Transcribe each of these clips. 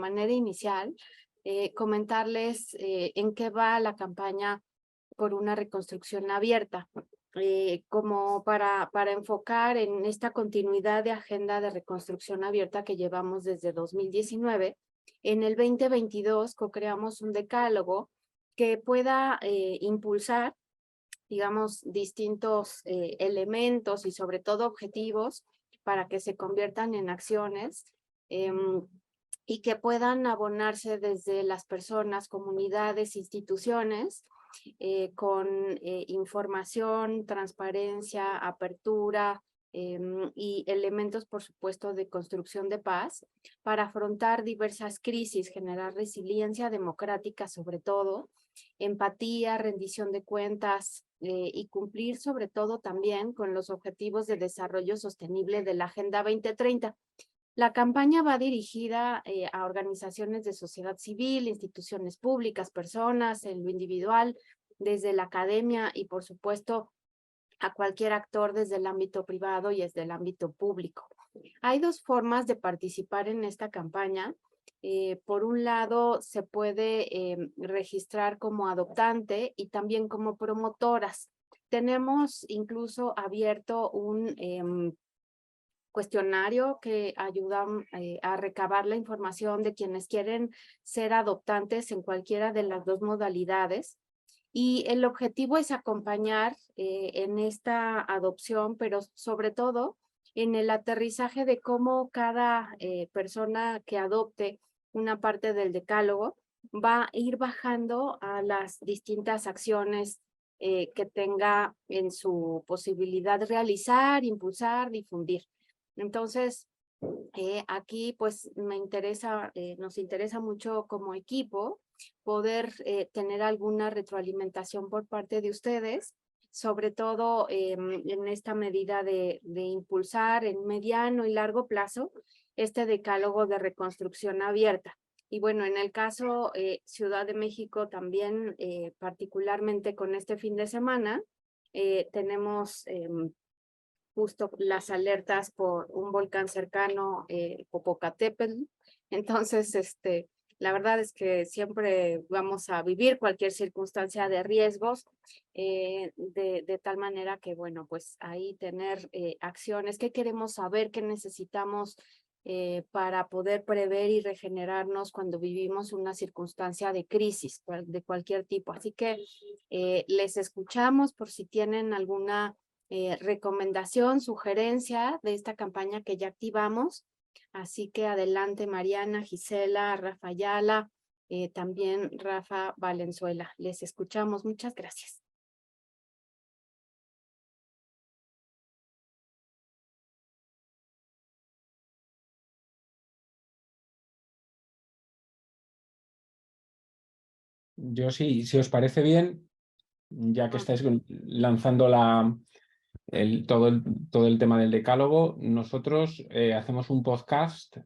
manera inicial, comentarles en qué va la campaña por una reconstrucción abierta, como para enfocar en esta continuidad de agenda de reconstrucción abierta que llevamos desde 2019. En el 2022 co-creamos un decálogo que pueda impulsar, digamos, distintos elementos y sobre todo objetivos para que se conviertan en acciones y que puedan abonarse desde las personas, comunidades, instituciones, con información, transparencia, apertura y elementos, por supuesto, de construcción de paz para afrontar diversas crisis, generar resiliencia democrática sobre todo, empatía, rendición de cuentas y cumplir sobre todo también con los objetivos de desarrollo sostenible de la Agenda 2030. La campaña va dirigida a organizaciones de sociedad civil, instituciones públicas, personas en lo individual, desde la academia y por supuesto a cualquier actor desde el ámbito privado y desde el ámbito público. Hay dos formas de participar en esta campaña. Por un lado, se puede registrar como adoptante y también como promotoras. Tenemos incluso abierto un cuestionario que ayuda a recabar la información de quienes quieren ser adoptantes en cualquiera de las dos modalidades. Y el objetivo es acompañar en esta adopción, pero sobre todo en el aterrizaje de cómo cada persona que adopte una parte del decálogo va a ir bajando a las distintas acciones que tenga en su posibilidad de realizar, impulsar, difundir. Entonces, aquí pues nos interesa mucho como equipo poder tener alguna retroalimentación por parte de ustedes, sobre todo en esta medida de impulsar en mediano y largo plazo este decálogo de reconstrucción abierta. Y bueno, en el caso Ciudad de México también, particularmente con este fin de semana, tenemos justo las alertas por un volcán cercano, Popocatépetl. Entonces, la verdad es que siempre vamos a vivir cualquier circunstancia de riesgos, de tal manera que, bueno, pues ahí tener acciones, qué queremos saber, qué necesitamos para poder prever y regenerarnos cuando vivimos una circunstancia de crisis de cualquier tipo. Así que les escuchamos por si tienen alguna recomendación, sugerencia de esta campaña que ya activamos. Así que adelante Mariana, Gisela, Rafa Ayala, también Rafa Valenzuela. Les escuchamos. Muchas gracias. Yo sí, si os parece bien, ya que estáis lanzando todo el tema del decálogo, nosotros hacemos un podcast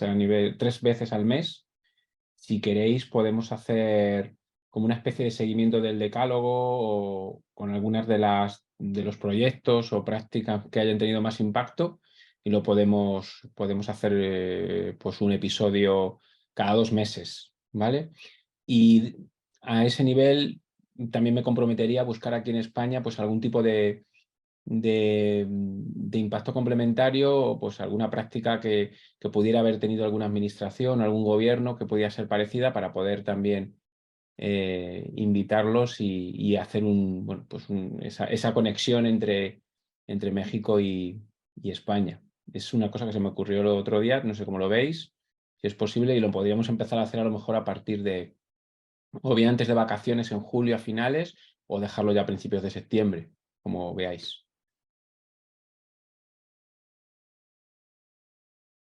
a nivel 3 veces al mes. Si queréis, podemos hacer como una especie de seguimiento del decálogo o con algunas de los proyectos o prácticas que hayan tenido más impacto y lo podemos hacer pues un episodio cada 2 meses, ¿vale? Y a ese nivel también me comprometería a buscar aquí en España pues algún tipo de impacto complementario o pues alguna práctica que pudiera haber tenido alguna administración, algún gobierno que pudiera ser parecida para poder también invitarlos y hacer esa conexión entre México y España. Es una cosa que se me ocurrió el otro día, no sé cómo lo veis, si es posible, y lo podríamos empezar a hacer a lo mejor a partir de, o bien antes de vacaciones en julio a finales, o dejarlo ya a principios de septiembre, como veáis.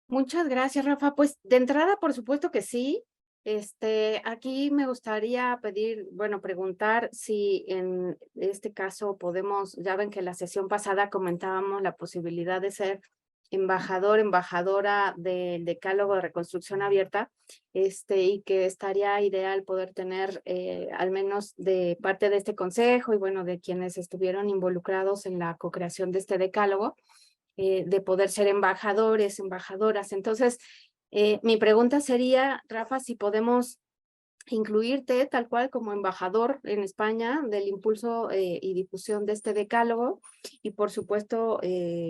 Muchas gracias, Rafa. Pues de entrada, por supuesto que sí. Aquí me gustaría preguntar si en este caso podemos, ya ven que la sesión pasada comentábamos la posibilidad de ser embajador, embajadora del Decálogo de Reconstrucción Abierta, y que estaría ideal poder tener al menos de parte de este consejo y bueno, de quienes estuvieron involucrados en la co-creación de este decálogo, de poder ser embajadores, embajadoras. Entonces, Mi pregunta sería, Rafa, si podemos incluirte tal cual como embajador en España del impulso y difusión de este decálogo, y por supuesto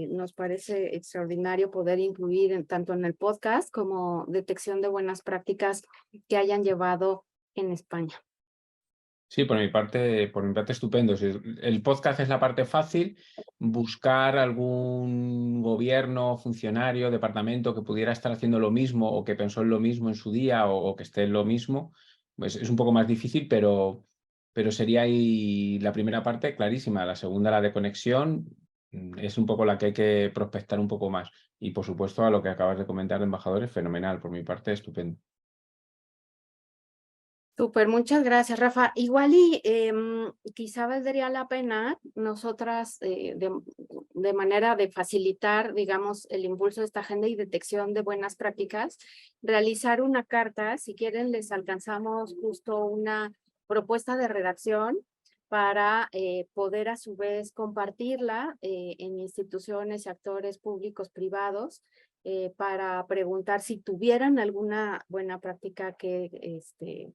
nos parece extraordinario poder incluir tanto en el podcast como detección de buenas prácticas que hayan llevado en España. Sí, por mi parte estupendo. Si el podcast es la parte fácil, buscar algún gobierno, funcionario, departamento que pudiera estar haciendo lo mismo o que pensó en lo mismo en su día o que esté en lo mismo, pues es un poco más difícil, pero sería ahí la primera parte clarísima. La segunda, la de conexión, es un poco la que hay que prospectar un poco más. Y por supuesto, a lo que acabas de comentar de embajadores, fenomenal. Por mi parte, estupendo. Súper, muchas gracias, Rafa. Igual y quizá valdría la pena nosotras de manera de facilitar, digamos, el impulso de esta agenda y detección de buenas prácticas, realizar una carta, si quieren les alcanzamos justo una propuesta de redacción para poder a su vez compartirla en instituciones y actores públicos privados, para preguntar si tuvieran alguna buena práctica que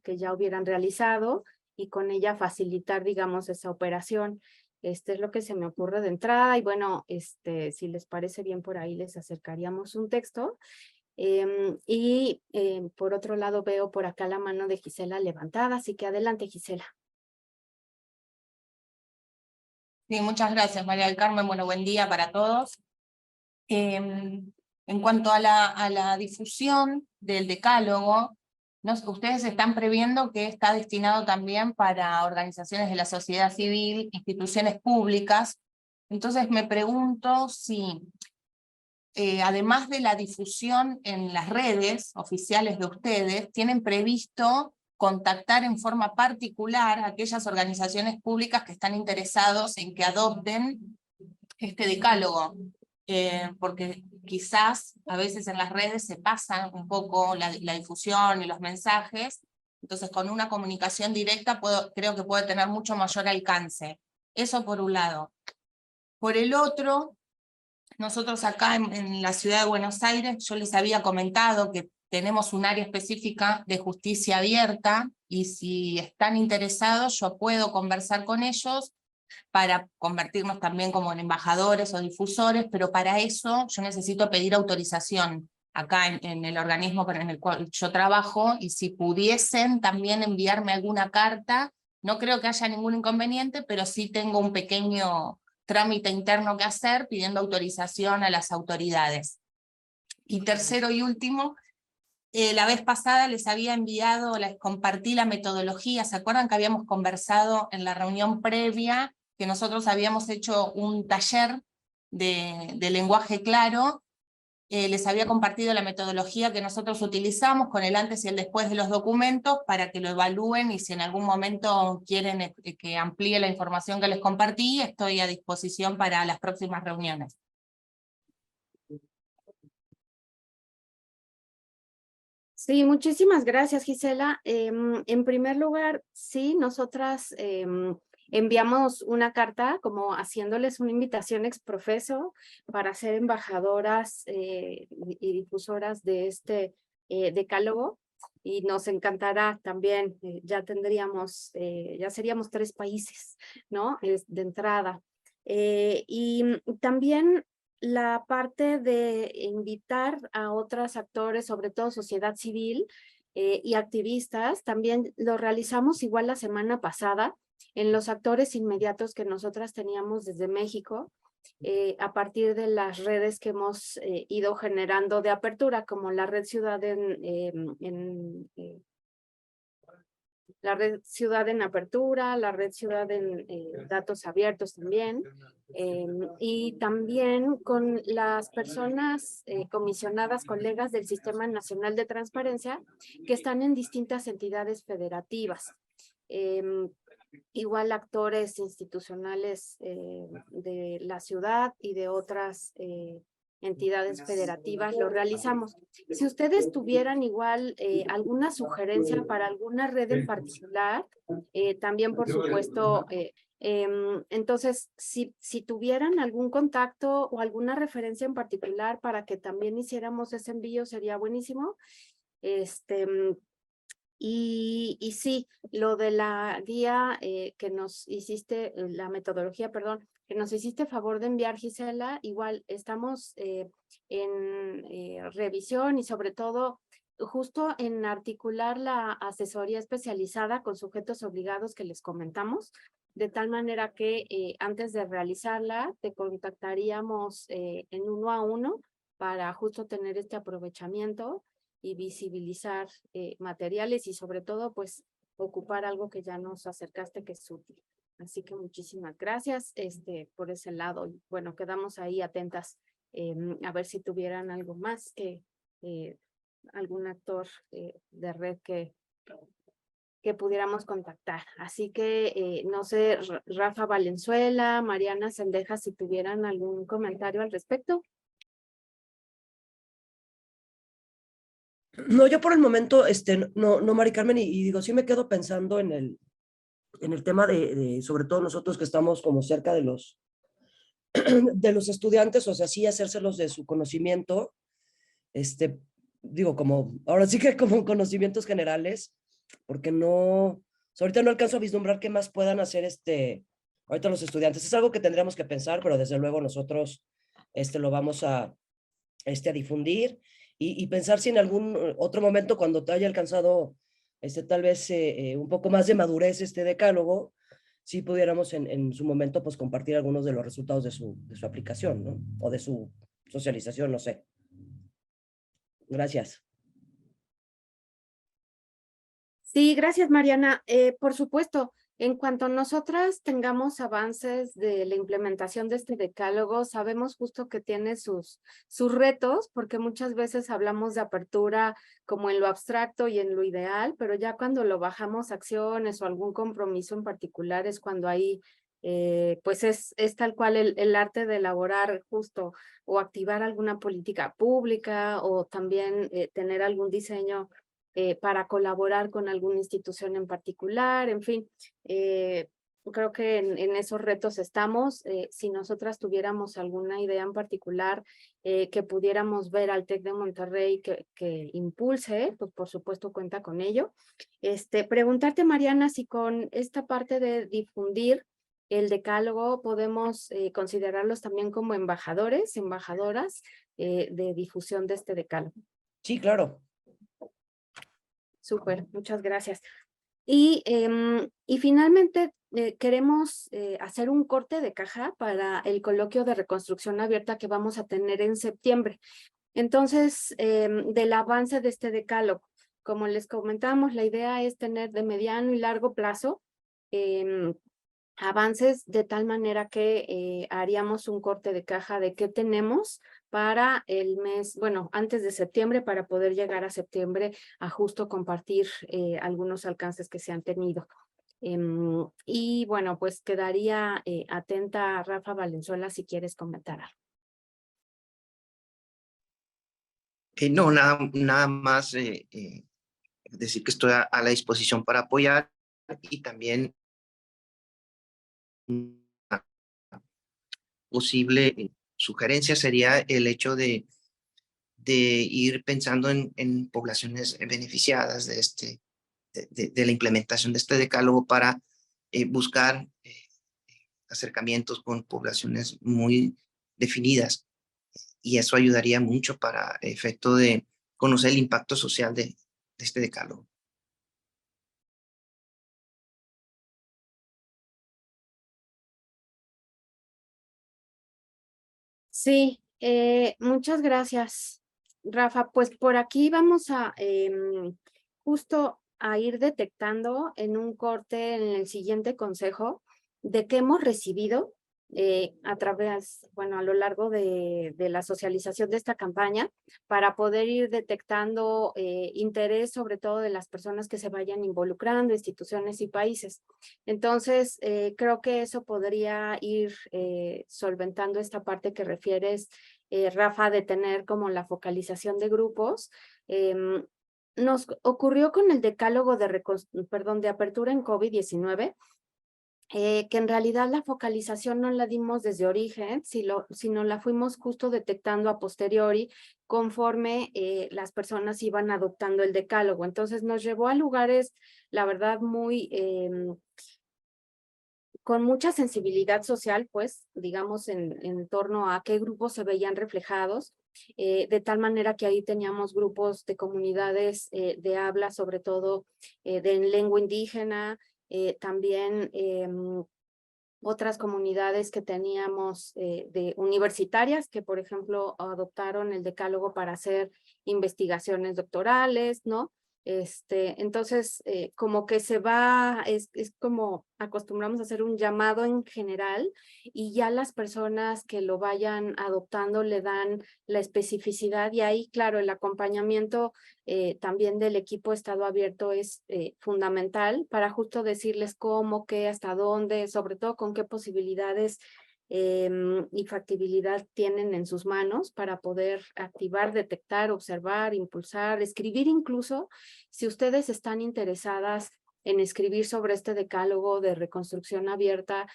ya hubieran realizado y con ella facilitar, digamos, esa operación. Es lo que se me ocurre de entrada y bueno, si les parece bien por ahí les acercaríamos un texto. Por otro lado veo por acá la mano de Gisela levantada, así que adelante, Gisela. Sí, muchas gracias, María del Carmen. Bueno, buen día para todos. En cuanto a la difusión del decálogo, ustedes están previendo que está destinado también para organizaciones de la sociedad civil, instituciones públicas. Entonces me pregunto si, además de la difusión en las redes oficiales de ustedes, tienen previsto contactar en forma particular a aquellas organizaciones públicas que están interesados en que adopten este decálogo, porque quizás a veces en las redes se pasa un poco la difusión y los mensajes, entonces con una comunicación directa creo que puede tener mucho mayor alcance. Eso por un lado. Por el otro, nosotros acá en la ciudad de Buenos Aires, yo les había comentado que tenemos un área específica de justicia abierta, y si están interesados yo puedo conversar con ellos para convertirnos también como en embajadores o difusores, pero para eso yo necesito pedir autorización acá en el organismo en el cual yo trabajo, y si pudiesen también enviarme alguna carta, no creo que haya ningún inconveniente, pero sí tengo un pequeño trámite interno que hacer pidiendo autorización a las autoridades. Y tercero y último, la vez pasada les había enviado, les compartí la metodología. ¿Se acuerdan que habíamos conversado en la reunión previa que nosotros habíamos hecho un taller de lenguaje claro? Les había compartido la metodología que nosotros utilizamos con el antes y el después de los documentos para que lo evalúen, y si en algún momento quieren que amplíe la información que les compartí, estoy a disposición para las próximas reuniones. Sí, muchísimas gracias, Gisela. En primer lugar, sí, nosotras enviamos una carta como haciéndoles una invitación ex profeso para ser embajadoras y difusoras de este decálogo, y nos encantará también, ya seríamos 3 países, ¿no? De entrada. Y también la parte de invitar a otros actores, sobre todo sociedad civil y activistas, también lo realizamos igual la semana pasada en los actores inmediatos que nosotras teníamos desde México, a partir de las redes que hemos ido generando de apertura, como la Red Ciudad la Red Ciudad en Apertura, la Red Ciudad en Datos Abiertos también, y también con las personas comisionadas, colegas del Sistema Nacional de Transparencia, que están en distintas entidades federativas. Igual actores institucionales de la ciudad y de otras entidades federativas lo realizamos. Si ustedes tuvieran igual alguna sugerencia para alguna red en particular, también por supuesto Entonces, si tuvieran algún contacto o alguna referencia en particular para que también hiciéramos ese envío, sería buenísimo. Y sí, lo de la guía que nos hiciste, la metodología, perdón, que nos hiciste favor de enviar, Gisela, igual estamos en revisión y sobre todo justo en articular la asesoría especializada con sujetos obligados que les comentamos, de tal manera que antes de realizarla te contactaríamos en 1 a 1 para justo tener este aprovechamiento y visibilizar materiales y sobre todo pues ocupar algo que ya nos acercaste que es útil. Así que muchísimas gracias por ese lado. Y bueno, quedamos ahí atentas a ver si tuvieran algo más que algún actor de red que pudiéramos contactar. Así que no sé, Rafa Valenzuela, Mariana Sendejas, si tuvieran algún comentario al respecto. No, yo por el momento, no, Mari Carmen, y digo, sí me quedo pensando en el tema sobre todo nosotros que estamos como cerca de los estudiantes, o sea, sí hacérselos de su conocimiento, digo, como, ahora sí que como conocimientos generales, porque no, ahorita no alcanzo a vislumbrar qué más puedan hacer ahorita los estudiantes. Es algo que tendríamos que pensar, pero desde luego nosotros lo vamos a difundir y pensar si en algún otro momento cuando te haya alcanzado tal vez un poco más de madurez decálogo, si pudiéramos en su momento pues compartir algunos de los resultados de su aplicación, ¿no? O de su socialización, no sé. Gracias. Sí, gracias, Mariana. Por supuesto, en cuanto nosotras tengamos avances de la implementación de este decálogo, sabemos justo que tiene sus retos, porque muchas veces hablamos de apertura como en lo abstracto y en lo ideal, pero ya cuando lo bajamos a acciones o algún compromiso en particular es cuando ahí pues es tal cual el arte de elaborar justo o activar alguna política pública o también tener algún diseño para colaborar con alguna institución en particular, en fin, creo que en esos retos estamos. Si nosotras tuviéramos alguna idea en particular que pudiéramos ver al TEC de Monterrey que impulse, pues por supuesto cuenta con ello. Preguntarte, Mariana, si con esta parte de difundir el decálogo podemos considerarlos también como embajadores, embajadoras de difusión de este decálogo. Sí, claro. Súper, muchas gracias. Y finalmente queremos hacer un corte de caja para el coloquio de reconstrucción abierta que vamos a tener en septiembre. Entonces, del avance de este decálogo, como les comentamos, la idea es tener de mediano y largo plazo avances de tal manera que haríamos un corte de caja de qué tenemos para el mes, bueno, antes de septiembre, para poder llegar a septiembre a justo compartir algunos alcances que se han tenido. Y bueno, pues quedaría atenta Rafa Valenzuela si quieres comentar algo. No, nada más decir que estoy a la disposición para apoyar y también una posible sugerencia sería el hecho de ir pensando en poblaciones beneficiadas de la implementación de este decálogo para buscar acercamientos con poblaciones muy definidas. Y eso ayudaría mucho para efecto de conocer el impacto social de este decálogo. Sí, muchas gracias, Rafa. Pues por aquí vamos a justo a ir detectando en un corte en el siguiente consejo de qué hemos recibido a través, bueno, a lo largo de la socialización de esta campaña para poder ir detectando interés sobre todo de las personas que se vayan involucrando, instituciones y países. Entonces, creo que eso podría ir solventando esta parte que refieres, Rafa, de tener como la focalización de grupos. Nos ocurrió con el decálogo de apertura en COVID-19, que en realidad la focalización no la dimos desde origen, sino la fuimos justo detectando a posteriori conforme las personas iban adoptando el decálogo. Entonces nos llevó a lugares, la verdad, muy con mucha sensibilidad social, pues, digamos, en torno a qué grupos se veían reflejados, de tal manera que ahí teníamos grupos de comunidades de habla, sobre todo de lengua indígena, también otras comunidades que teníamos de universitarias que, por ejemplo, adoptaron el decálogo para hacer investigaciones doctorales, ¿no? Entonces, como que se va, es como acostumbramos a hacer un llamado en general y ya las personas que lo vayan adoptando le dan la especificidad y ahí, claro, el acompañamiento también del equipo Estado Abierto es fundamental para justo decirles cómo, qué, hasta dónde, sobre todo con qué posibilidades y factibilidad tienen en sus manos para poder activar, detectar, observar, impulsar, escribir incluso. Si ustedes están interesadas en escribir sobre este decálogo de reconstrucción abierta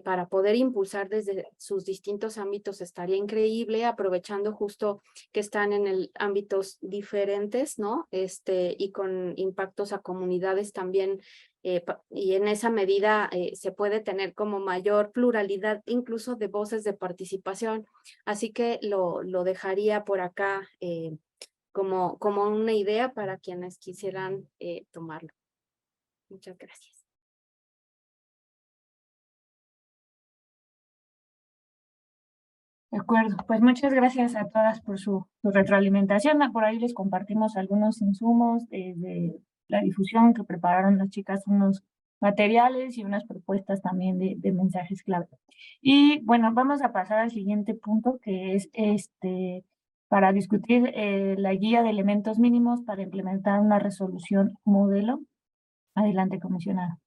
para poder impulsar desde sus distintos ámbitos, estaría increíble, aprovechando justo que están en ámbitos diferentes, ¿no? Y con impactos a comunidades también, y en esa medida se puede tener como mayor pluralidad incluso de voces de participación. Así que lo dejaría por acá como una idea para quienes quisieran tomarlo. Muchas gracias. De acuerdo, pues muchas gracias a todas por su retroalimentación. Por ahí les compartimos algunos insumos de la difusión que prepararon las chicas, unos materiales y unas propuestas también de mensajes clave. Y bueno, vamos a pasar al siguiente punto, que es para discutir la guía de elementos mínimos para implementar una resolución modelo. Adelante, comisionada.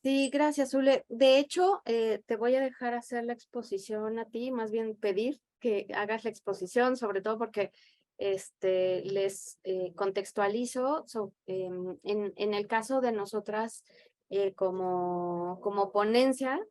Sí, gracias, Zule. De hecho, te voy a dejar hacer la exposición a ti, más bien pedir que hagas la exposición, sobre todo porque les contextualizo en el caso de nosotras como ponencia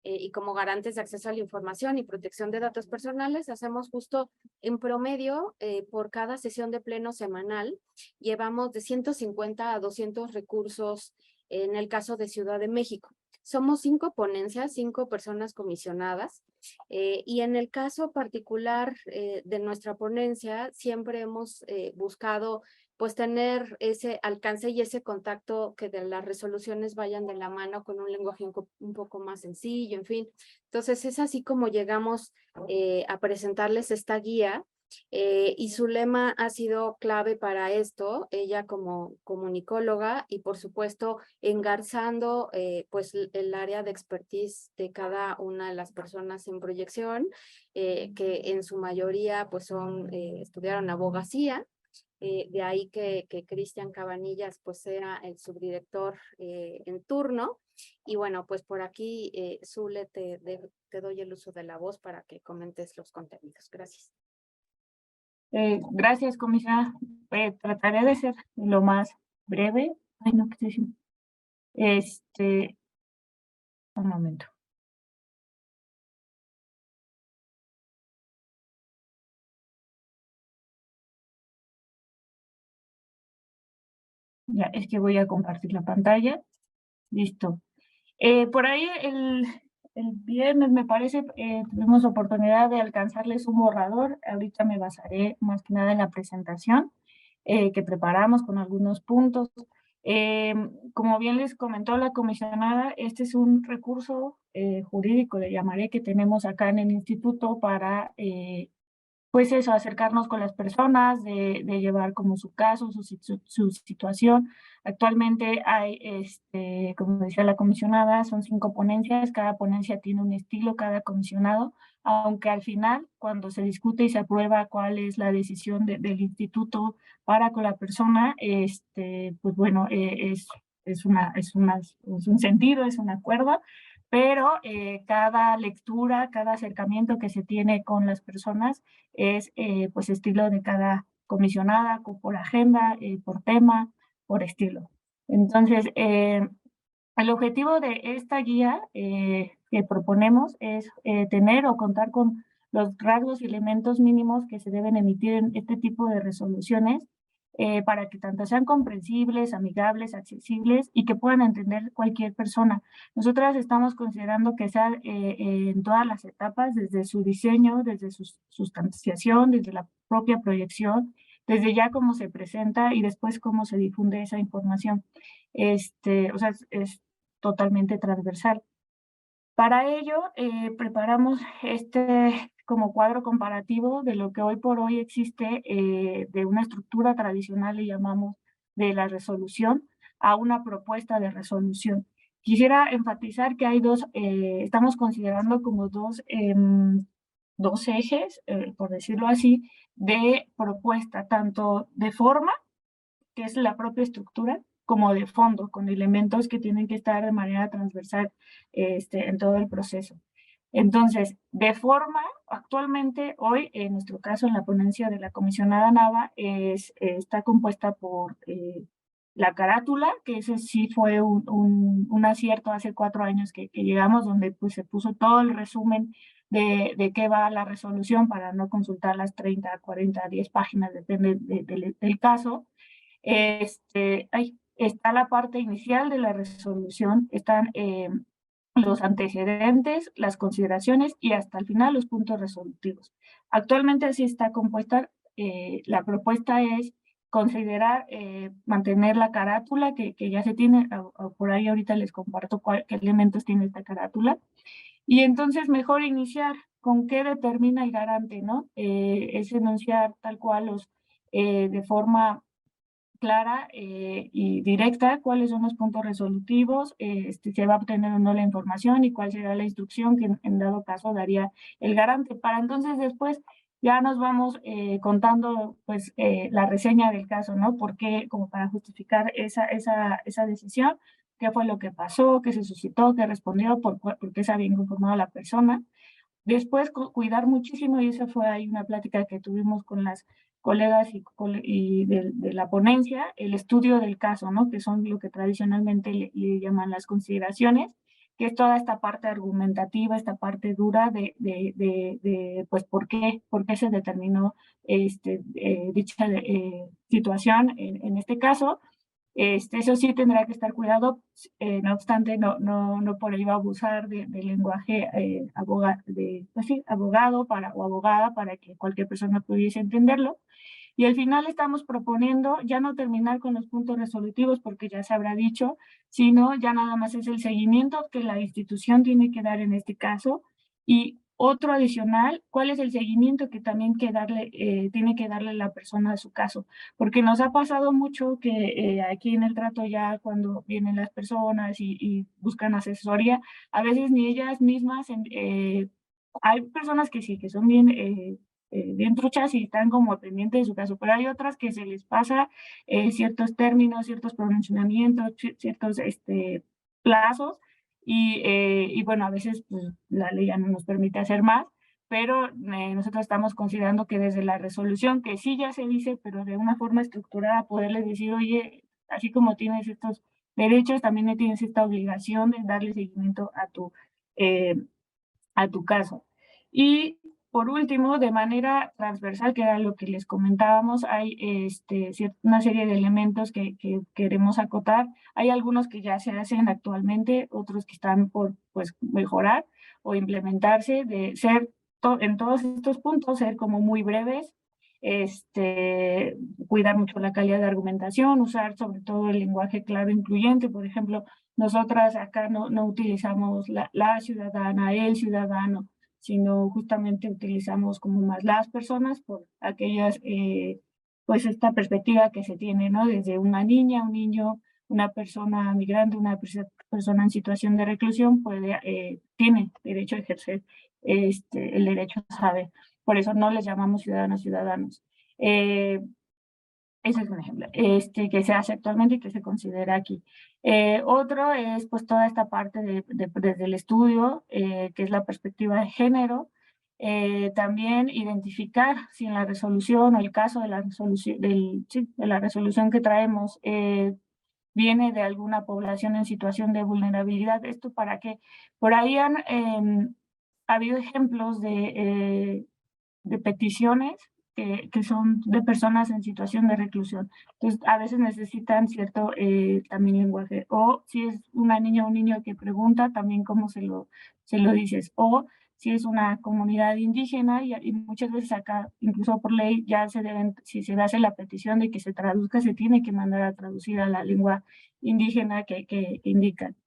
y como garantes de acceso a la información y protección de datos personales, hacemos justo en promedio por cada sesión de pleno semanal, llevamos de 150 a 200 recursos en el caso de Ciudad de México. Somos 5 ponencias, 5 personas comisionadas, y en el caso particular de nuestra ponencia, siempre hemos buscado pues tener ese alcance y ese contacto que de las resoluciones vayan de la mano con un lenguaje un poco más sencillo, en fin. Entonces es así como llegamos a presentarles esta guía. Y su lema ha sido clave para esto, ella como comunicóloga y por supuesto engarzando pues el área de expertise de cada una de las personas en proyección, que en su mayoría pues estudiaron abogacía. De ahí que Cristian Cabanillas pues sea el subdirector en turno. Y bueno, pues por aquí, Zule, te doy el uso de la voz para que comentes los contenidos. Gracias. Gracias, comisionada. Trataré de ser lo más breve. Ay, no, ¿qué estoy diciendo? Un momento. Ya, es que voy a compartir la pantalla. Listo. Por ahí el viernes, me parece, tuvimos oportunidad de alcanzarles un borrador. Ahorita me basaré más que nada en la presentación que preparamos con algunos puntos. Como bien les comentó la comisionada, este es un recurso jurídico, le llamaré, que tenemos acá en el instituto para pues eso, acercarnos con las personas, de llevar como su caso, su situación. Actualmente hay, como decía la comisionada, son 5 ponencias, cada ponencia tiene un estilo, cada comisionado, aunque al final, cuando se discute y se aprueba cuál es la decisión del instituto para con la persona, pues bueno, es un sentido, es un acuerdo, pero cada lectura, cada acercamiento que se tiene con las personas es pues estilo de cada comisionada, por agenda, por tema, por estilo. Entonces, el objetivo de esta guía que proponemos es tener o contar con los rasgos y elementos mínimos que se deben emitir en este tipo de resoluciones para que tanto sean comprensibles, amigables, accesibles y que puedan entender cualquier persona. Nosotras estamos considerando que sea en todas las etapas, desde su diseño, desde su sustanciación, desde la propia proyección, desde ya cómo se presenta y después cómo se difunde esa información. O sea, es totalmente transversal. Para ello, preparamos como cuadro comparativo de lo que hoy por hoy existe de una estructura tradicional, le llamamos, de la resolución, a una propuesta de resolución. Quisiera enfatizar que hay estamos considerando como dos ejes, por decirlo así, de propuesta, tanto de forma, que es la propia estructura, como de fondo, con elementos que tienen que estar de manera transversal en todo el proceso. Entonces, de forma, actualmente, hoy, en nuestro caso, en la ponencia de la comisionada Nava, está compuesta por la carátula, que ese sí fue un acierto hace 4 años que llegamos, donde pues, se puso todo el resumen de qué va la resolución para no consultar las 30, 40, 10 páginas, depende del caso. Está la parte inicial de la resolución, están los antecedentes, las consideraciones y hasta el final los puntos resolutivos. Actualmente así está compuesta. La propuesta es considerar mantener la carátula que ya se tiene, por ahí ahorita les comparto qué elementos tiene esta carátula. Y entonces mejor iniciar con qué determina el garante, ¿no? Es enunciar tal cual de forma clara y directa cuáles son los puntos resolutivos, se va a obtener o no la información y cuál será la instrucción que en dado caso daría el garante. Para entonces después ya nos vamos contando pues la reseña del caso, ¿no? Porque como para justificar esa decisión, qué fue lo que pasó, qué se suscitó, qué respondió, por qué se había informado la persona. Después, cuidar muchísimo, y esa fue ahí una plática que tuvimos con las colegas y de la ponencia, el estudio del caso, ¿no? Que son lo que tradicionalmente le llaman las consideraciones, que es toda esta parte argumentativa, esta parte dura pues, ¿por qué se determinó dicha situación en este caso? Eso sí tendrá que estar cuidado, no obstante, no por ello abusar del lenguaje pues sí, abogado o abogada para que cualquier persona pudiese entenderlo. Y al final estamos proponiendo ya no terminar con los puntos resolutivos porque ya se habrá dicho, sino ya nada más es el seguimiento que la institución tiene que dar en este caso. Y otro adicional, ¿cuál es el seguimiento que también tiene que darle la persona a su caso? Porque nos ha pasado mucho que aquí en el trato ya cuando vienen las personas y buscan asesoría, a veces ni ellas mismas, hay personas que sí, que son bien truchas y están como pendientes de su caso, pero hay otras que se les pasa ciertos términos, ciertos pronunciamientos, ciertos plazos y bueno, a veces pues, la ley ya no nos permite hacer más, pero nosotros estamos considerando que desde la resolución, que sí ya se dice, pero de una forma estructurada, poderles decir, oye, así como tienes estos derechos, también tienes esta obligación de darle seguimiento a tu caso. Y por último, de manera transversal, que era lo que les comentábamos, hay una serie de elementos que queremos acotar. Hay algunos que ya se hacen actualmente, otros que están por pues, mejorar o implementarse, de ser en todos estos puntos, ser como muy breves, cuidar mucho la calidad de argumentación, usar sobre todo el lenguaje claro e incluyente. Por ejemplo, nosotras acá no utilizamos la ciudadana, el ciudadano, sino justamente utilizamos como más las personas por aquellas, pues esta perspectiva que se tiene, ¿no? Desde una niña, un niño, una persona migrante, una persona en situación de reclusión tiene derecho a ejercer el derecho a saber. Por eso no les llamamos ciudadanos. Ese es un ejemplo que se hace actualmente y que se considera aquí. Otro es pues toda esta parte desde el estudio, que es la perspectiva de género. También identificar si en la resolución o el caso de la resolución, de la resolución que traemos viene de alguna población en situación de vulnerabilidad. Esto para que por ahí han habido ejemplos de peticiones que son de personas en situación de reclusión. Entonces, a veces necesitan cierto también lenguaje. O si es una niña o un niño que pregunta, también cómo se lo dices. O si es una comunidad indígena, y muchas veces acá, incluso por ley, ya se deben, si se hace la petición de que se traduzca, se tiene que mandar a traducir a la lengua indígena que indican.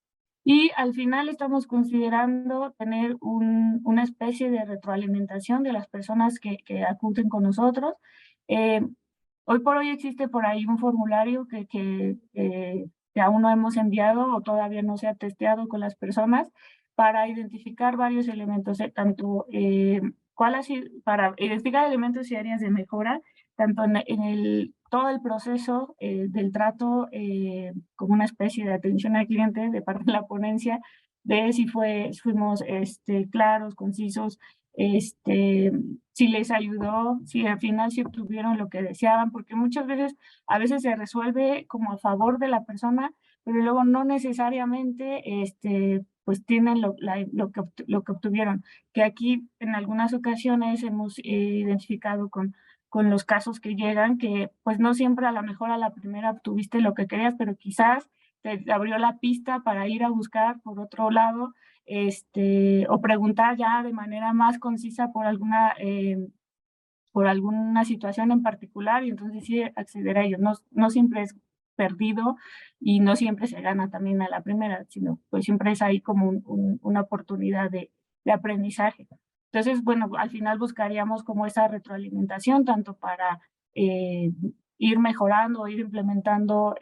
Y al final estamos considerando tener una especie de retroalimentación de las personas que acuden con nosotros. Hoy por hoy existe por ahí un formulario que aún no hemos enviado o todavía no se ha testeado con las personas para identificar varios elementos, tanto para identificar elementos y áreas de mejora, tanto en todo el proceso del trato como una especie de atención al cliente de parte de la ponencia, de si fuimos claros, concisos, si les ayudó, si al final sí obtuvieron lo que deseaban, porque muchas veces, a veces se resuelve como a favor de la persona, pero luego no necesariamente pues tienen lo que obtuvieron, que aquí en algunas ocasiones hemos identificado con los casos que llegan, que pues no siempre a lo mejor a la primera obtuviste lo que querías, pero quizás te abrió la pista para ir a buscar por otro lado, o preguntar ya de manera más concisa por alguna situación en particular, y entonces sí acceder a ellos. No siempre es perdido y no siempre se gana también a la primera, sino pues siempre es ahí como una oportunidad de aprendizaje. Entonces, bueno, al final buscaríamos como esa retroalimentación, tanto para ir mejorando, ir implementando,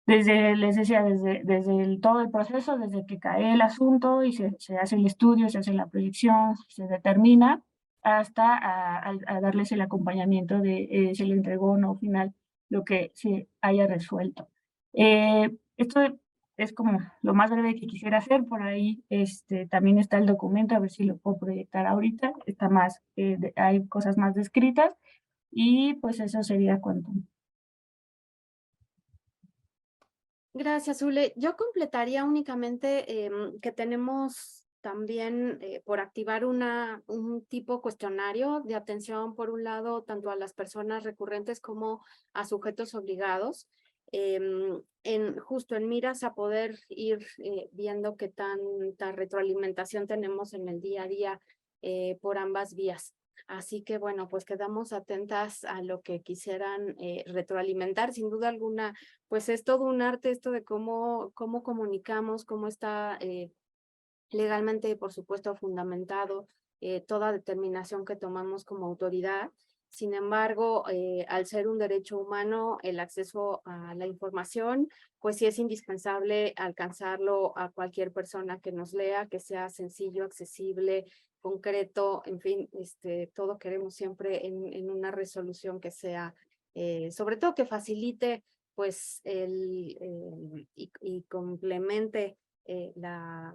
les decía, desde todo el proceso, desde que cae el asunto y se hace el estudio, se hace la proyección, se determina, hasta a darles el acompañamiento de se le entregó o no final lo que se haya resuelto. Esto es como lo más breve que quisiera hacer. Por ahí también está el documento, a ver si lo puedo proyectar ahorita. Está más, hay cosas más descritas, y pues eso sería cuanto. Gracias, Zule. Yo completaría únicamente que tenemos también por activar un tipo cuestionario de atención, por un lado, tanto a las personas recurrentes como a sujetos obligados, justo en miras a poder ir viendo qué tanta retroalimentación tenemos en el día a día por ambas vías. Así que bueno, pues quedamos atentas a lo que quisieran retroalimentar. Sin duda alguna, pues es todo un arte esto de cómo comunicamos, cómo está legalmente, por supuesto, fundamentado toda determinación que tomamos como autoridad. Sin embargo, al ser un derecho humano, el acceso a la información, pues sí es indispensable alcanzarlo a cualquier persona que nos lea, que sea sencillo, accesible, concreto, en fin, todo queremos siempre en una resolución que sea, sobre todo que facilite, pues, y complemente la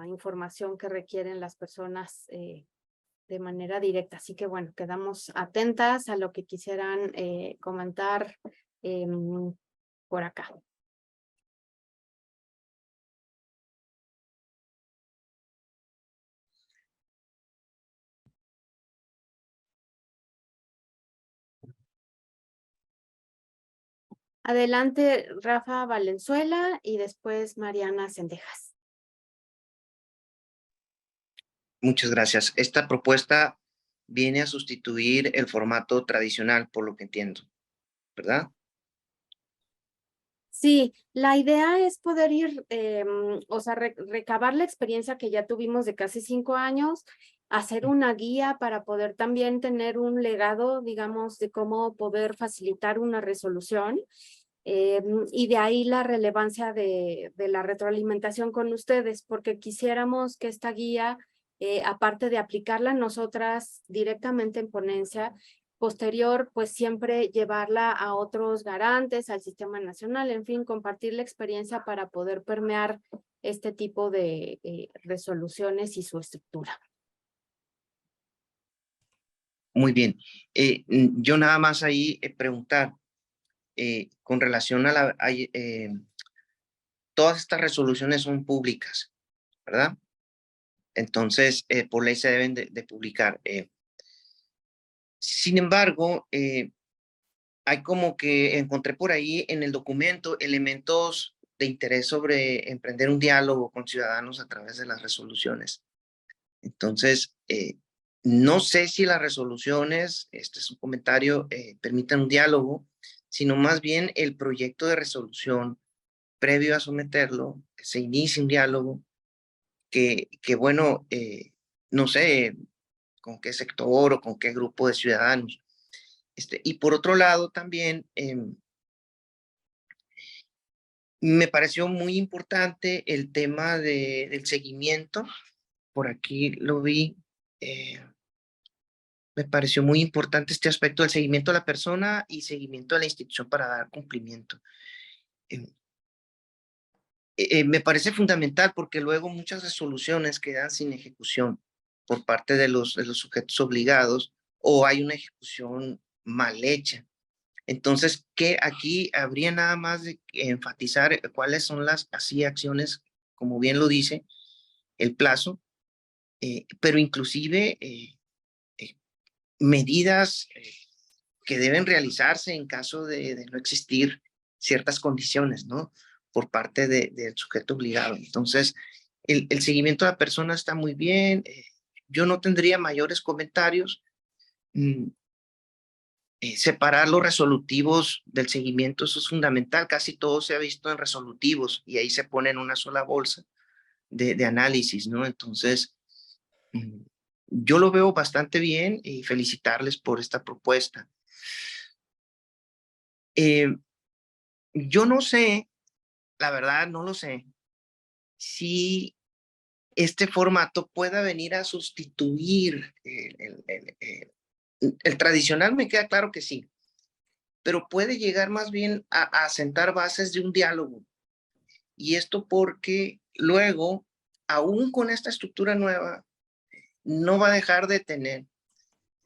información que requieren las personas de manera directa. Así que bueno, quedamos atentas a lo que quisieran comentar por acá. Adelante, Rafa Valenzuela, y después Mariana Sendejas. Muchas gracias. Esta propuesta viene a sustituir el formato tradicional, por lo que entiendo, ¿verdad? Sí, la idea es poder ir, o sea, recabar la experiencia que ya tuvimos de casi 5 años, hacer una guía para poder también tener un legado, digamos, de cómo poder facilitar una resolución. Y de ahí la relevancia de la retroalimentación con ustedes, porque quisiéramos que esta guía, aparte de aplicarla nosotras directamente en ponencia, posterior, pues siempre llevarla a otros garantes, al sistema nacional, en fin, compartir la experiencia para poder permear este tipo de resoluciones y su estructura. Muy bien. Yo nada más ahí preguntar, con relación a todas estas resoluciones son públicas, ¿verdad? Entonces, por ley se deben de publicar. Sin embargo, hay como que encontré por ahí en el documento elementos de interés sobre emprender un diálogo con ciudadanos a través de las resoluciones. Entonces, no sé si las resoluciones, este es un comentario, permitan un diálogo, sino más bien el proyecto de resolución previo a someterlo, se inicia un diálogo que bueno, no sé con qué sector o con qué grupo de ciudadanos. Y por otro lado también me pareció muy importante el tema del seguimiento. Por aquí lo vi. Me pareció muy importante este aspecto del seguimiento a la persona y seguimiento a la institución para dar cumplimiento. Me parece fundamental porque luego muchas resoluciones quedan sin ejecución por parte de los sujetos obligados o hay una ejecución mal hecha. Entonces, que aquí habría nada más de enfatizar cuáles son las así acciones, como bien lo dice, el plazo, pero inclusive medidas que deben realizarse en caso de no existir ciertas condiciones, ¿no? Por parte del sujeto obligado. Entonces, el seguimiento a la persona está muy bien. Yo no tendría mayores comentarios. Separar los resolutivos del seguimiento, eso es fundamental. Casi todo se ha visto en resolutivos y ahí se pone en una sola bolsa de análisis, ¿no? Entonces, yo lo veo bastante bien y felicitarles por esta propuesta. Yo no sé, la verdad no lo sé, si este formato pueda venir a sustituir el tradicional, me queda claro que sí, pero puede llegar más bien a sentar bases de un diálogo. Y esto porque luego, aún con esta estructura nueva, no va a dejar de tener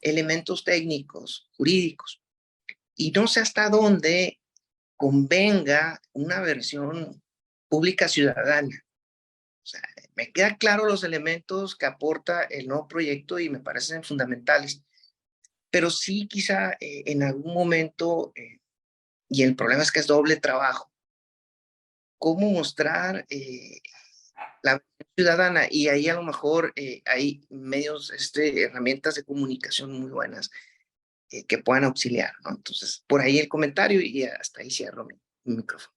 elementos técnicos, jurídicos. Y no sé hasta dónde convenga una versión pública ciudadana. O sea, me quedan claros los elementos que aporta el nuevo proyecto y me parecen fundamentales. Pero sí quizá en algún momento, y el problema es que es doble trabajo, cómo mostrar la versión ciudadana, y ahí a lo mejor hay medios, herramientas de comunicación muy buenas que puedan auxiliar, ¿no? Entonces, por ahí el comentario y hasta ahí cierro mi micrófono.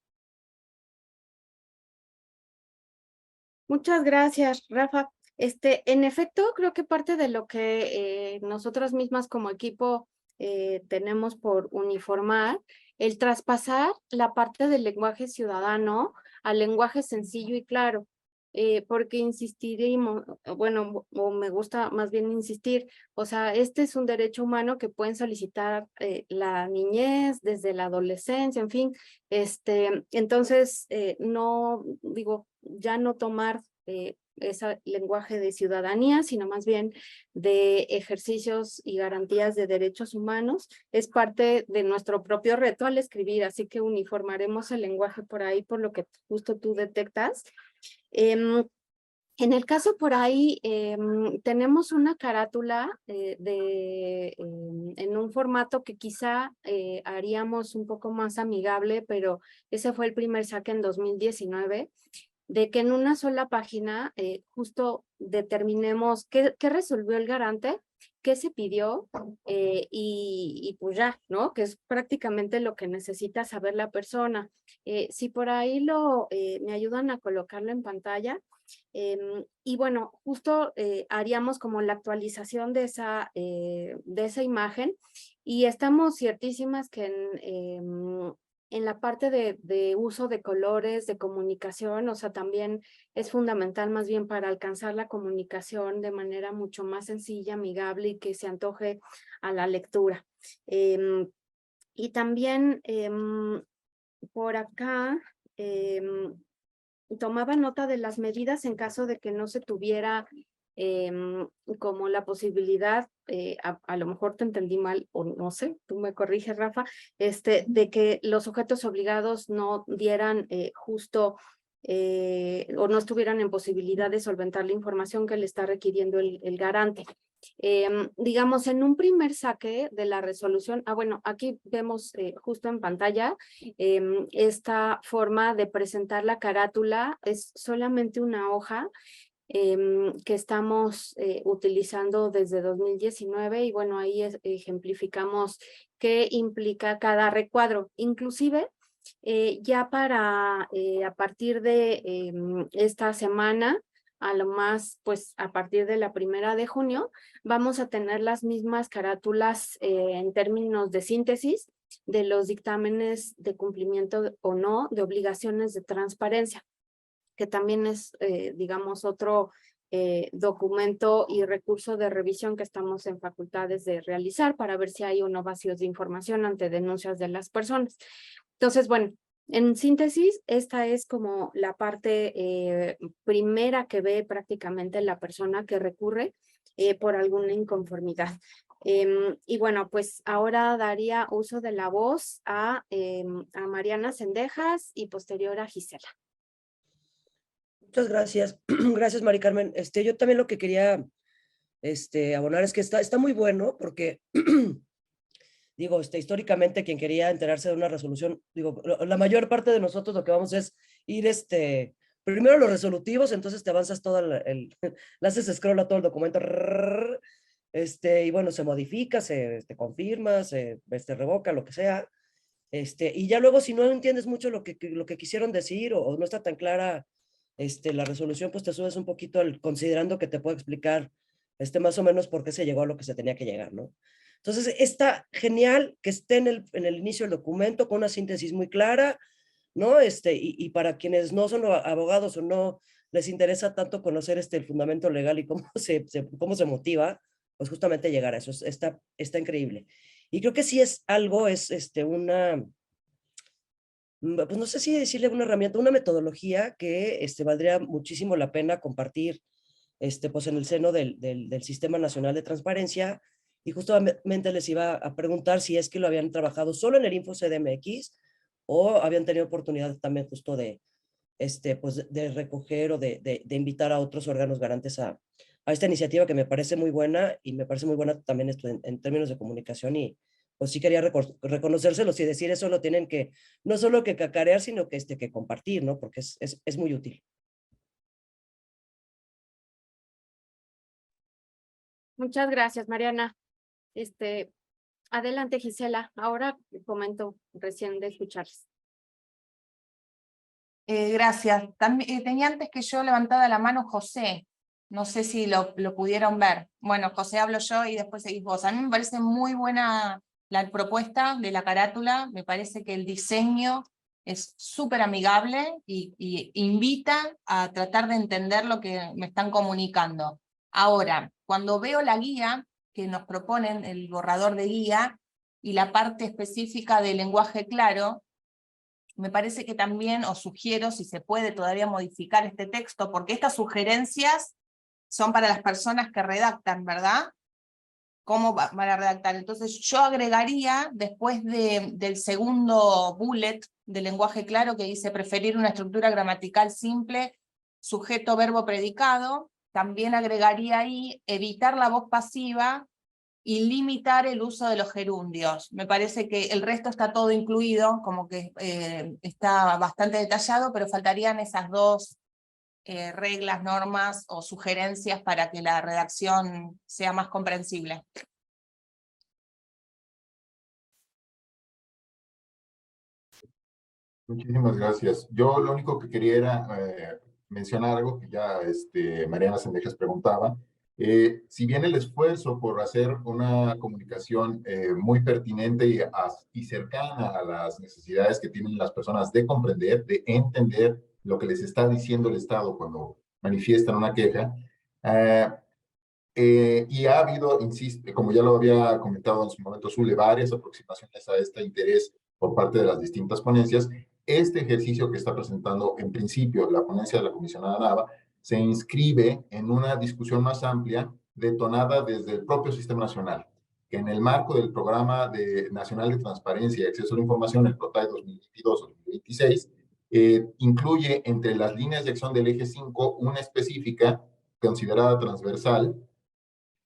Muchas gracias, Rafa. En efecto, creo que parte de lo que nosotras mismas como equipo tenemos por uniformar, el traspasar la parte del lenguaje ciudadano al lenguaje sencillo y claro, porque insistiremos, bueno, o me gusta más bien insistir, o sea, este es un derecho humano que pueden solicitar la niñez, desde la adolescencia, en fin, entonces, no, digo, ya no tomar ese lenguaje de ciudadanía, sino más bien de ejercicios y garantías de derechos humanos, es parte de nuestro propio reto al escribir, así que uniformaremos el lenguaje por ahí, por lo que justo tú detectas. En el caso por ahí, tenemos una carátula en un formato que quizá haríamos un poco más amigable, pero ese fue el primer saque en 2019, de que en una sola página justo determinemos qué resolvió el garante, qué se pidió y pues ya, ¿no? Que es prácticamente lo que necesita saber la persona. Si por ahí me ayudan a colocarlo en pantalla. Y bueno, justo haríamos como la actualización de esa imagen y estamos ciertísimas que en la parte de uso de colores, de comunicación, o sea, también es fundamental más bien para alcanzar la comunicación de manera mucho más sencilla, amigable y que se antoje a la lectura. Y también por acá tomaba nota de las medidas en caso de que no se tuviera como la posibilidad, a lo mejor te entendí mal o no sé, tú me corriges, Rafa, de que los sujetos obligados no dieran justo o no estuvieran en posibilidad de solventar la información que le está requiriendo el garante. Digamos, en un primer saque de la resolución, bueno, aquí vemos justo en pantalla esta forma de presentar la carátula, es solamente una hoja que estamos utilizando desde 2019 y bueno, ahí ejemplificamos qué implica cada recuadro. Inclusive, ya para a partir de esta semana, a lo más, pues a partir de la 1 de junio, vamos a tener las mismas carátulas en términos de síntesis de los dictámenes de cumplimiento o no de obligaciones de transparencia, que también es, digamos, otro documento y recurso de revisión que estamos en facultades de realizar para ver si hay o no vacíos de información ante denuncias de las personas. Entonces, bueno, en síntesis, esta es como la parte primera que ve prácticamente la persona que recurre por alguna inconformidad. Y bueno, pues ahora daría uso de la voz a Mariana Cendejas y posterior a Gisela. Muchas gracias. Gracias, Mari Carmen. Yo también lo que quería abonar es que está muy bueno porque, digo, históricamente quien quería enterarse de una resolución, digo, la mayor parte de nosotros lo que vamos es ir, primero los resolutivos, entonces te avanzas todo le haces scroll a todo el documento, y bueno, se modifica, se confirma, se revoca, lo que sea, y ya luego si no entiendes mucho lo que quisieron decir o no está tan clara la resolución, pues te subes un poquito considerando que te puedo explicar más o menos por qué se llegó a lo que se tenía que llegar, ¿no? Entonces, está genial que esté en el inicio del documento con una síntesis muy clara, ¿no? Y para quienes no son abogados o no les interesa tanto conocer el fundamento legal y cómo cómo se motiva, pues justamente llegar a eso. Está increíble. Y creo que sí es algo, pues no sé si decirle una herramienta, una metodología que valdría muchísimo la pena compartir pues en el seno del Sistema Nacional de Transparencia, y justamente les iba a preguntar si es que lo habían trabajado solo en el Info CDMX o habían tenido oportunidad también justo de, pues de recoger o de invitar a otros órganos garantes a esta iniciativa que me parece muy buena y me parece muy buena también en términos de comunicación, y pues sí quería reconocérselos y decir eso lo tienen que, no solo que cacarear, sino que compartir, ¿no? Porque es muy útil. Muchas gracias, Mariana. Adelante, Gisela. Ahora comento recién de escucharles. Gracias. Tenía antes que yo levantada la mano José. No sé si lo pudieron ver. Bueno, José, hablo yo y después seguís vos. A mí me parece muy buena la propuesta de la carátula. Me parece que el diseño es súper amigable y invita a tratar de entender lo que me están comunicando. Ahora, cuando veo la guía que nos proponen, el borrador de guía, y la parte específica de lenguaje claro, me parece que también, os sugiero si se puede todavía modificar este texto, porque estas sugerencias son para las personas que redactan, ¿verdad? ¿Cómo van a redactar? Entonces yo agregaría, después del segundo bullet del lenguaje claro, que dice preferir una estructura gramatical simple, sujeto, verbo, predicado, también agregaría ahí evitar la voz pasiva y limitar el uso de los gerundios. Me parece que el resto está todo incluido, como que está bastante detallado, pero faltarían esas dos reglas, normas o sugerencias para que la redacción sea más comprensible. Muchísimas gracias. Yo lo único que quería era mencionar algo que ya Mariana Cendejas preguntaba. Si bien el esfuerzo por hacer una comunicación muy pertinente y cercana a las necesidades que tienen las personas de comprender, de entender lo que les está diciendo el Estado cuando manifiestan una queja, y ha habido, insisto, como ya lo había comentado en su momento Zule, varias aproximaciones a este interés por parte de las distintas ponencias. Este ejercicio que está presentando en principio la ponencia de la comisionada Nava se inscribe en una discusión más amplia detonada desde el propio Sistema Nacional, que en el marco del Programa Nacional de Transparencia y Acceso a la Información, el PROTAE 2022-2026, incluye entre las líneas de acción del eje 5 una específica considerada transversal,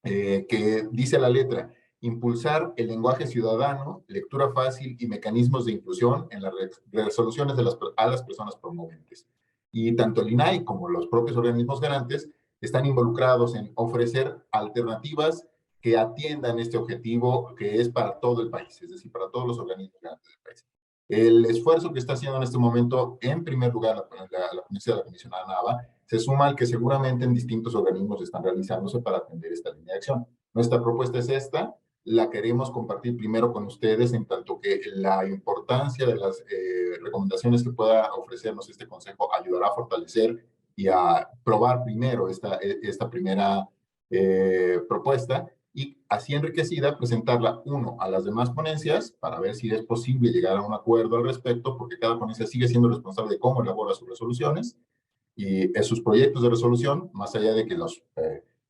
que dice la letra: impulsar el lenguaje ciudadano, lectura fácil y mecanismos de inclusión en las resoluciones a las personas promoventes. Y tanto el INAI como los propios organismos garantes están involucrados en ofrecer alternativas que atiendan este objetivo, que es para todo el país, es decir, para todos los organismos garantes del país. El esfuerzo que está haciendo en este momento, en primer lugar, la ponencia de la comisionada Nava, se suma al que seguramente en distintos organismos están realizándose para atender esta línea de acción. Nuestra propuesta es esta, la queremos compartir primero con ustedes, en tanto que la importancia de las recomendaciones que pueda ofrecernos este consejo ayudará a fortalecer y a probar primero esta primera propuesta, y así enriquecida presentarla, uno, a las demás ponencias para ver si es posible llegar a un acuerdo al respecto, porque cada ponencia sigue siendo responsable de cómo elabora sus resoluciones y sus proyectos de resolución, más allá de que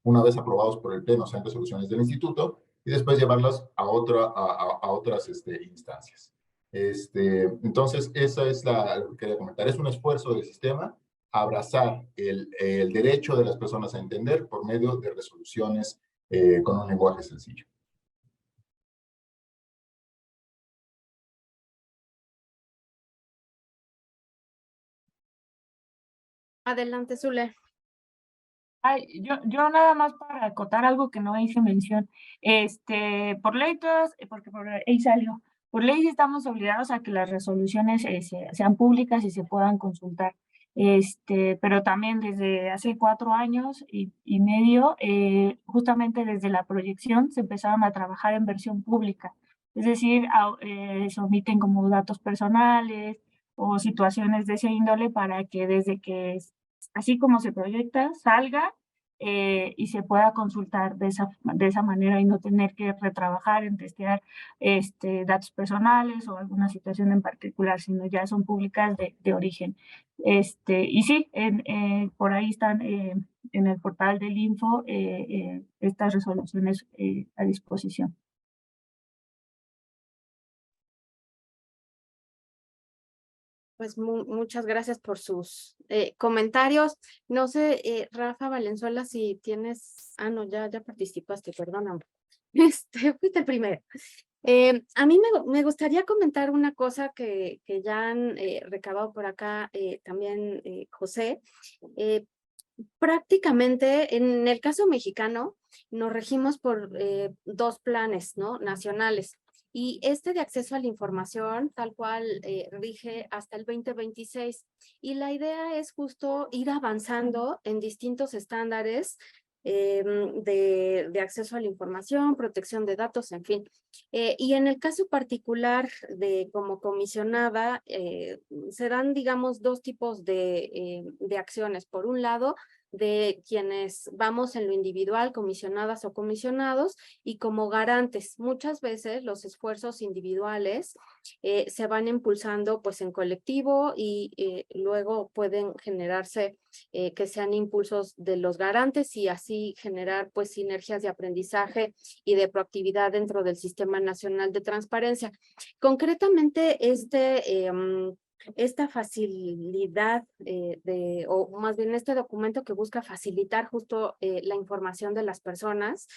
una vez aprobados por el Pleno, sean resoluciones del Instituto, y después llevarlas a otras instancias. Entonces, esa es lo que quería comentar. Es un esfuerzo del sistema abrazar el derecho de las personas a entender por medio de resoluciones con un lenguaje sencillo. Adelante, Zule. Ay, yo nada más para acotar algo que no hice mención. Por ley todas, porque por ahí salió, por ley sí estamos obligados a que las resoluciones sean públicas y se puedan consultar. Pero también desde hace 4 años y medio, justamente desde la proyección, se empezaron a trabajar en versión pública. Es decir, se omiten como datos personales o situaciones de ese índole para que desde que así como se proyecta, salga y se pueda consultar de esa manera y no tener que retrabajar en testear datos personales o alguna situación en particular, sino ya son públicas de origen. Y sí, por ahí están en el portal del Info estas resoluciones a disposición. Pues muchas gracias por sus comentarios. No sé, Rafa Valenzuela, si tienes... Ah, no, ya participaste, perdóname. Fuiste el primero. A mí me gustaría comentar una cosa que ya han recabado por acá también José. Prácticamente, en el caso mexicano, nos regimos por 2 planes, ¿no?, nacionales. Y de acceso a la información, tal cual, rige hasta el 2026. Y la idea es justo ir avanzando en distintos estándares de acceso a la información, protección de datos, en fin. Y en el caso particular de como comisionada, se dan, digamos, 2 tipos de acciones. Por un lado, de quienes vamos en lo individual, comisionadas o comisionados, y como garantes. Muchas veces los esfuerzos individuales se van impulsando pues en colectivo y luego pueden generarse que sean impulsos de los garantes y así generar pues sinergias de aprendizaje y de proactividad dentro del Sistema Nacional de Transparencia. Concretamente, esta facilidad o más bien este documento que busca facilitar justo la información de las personas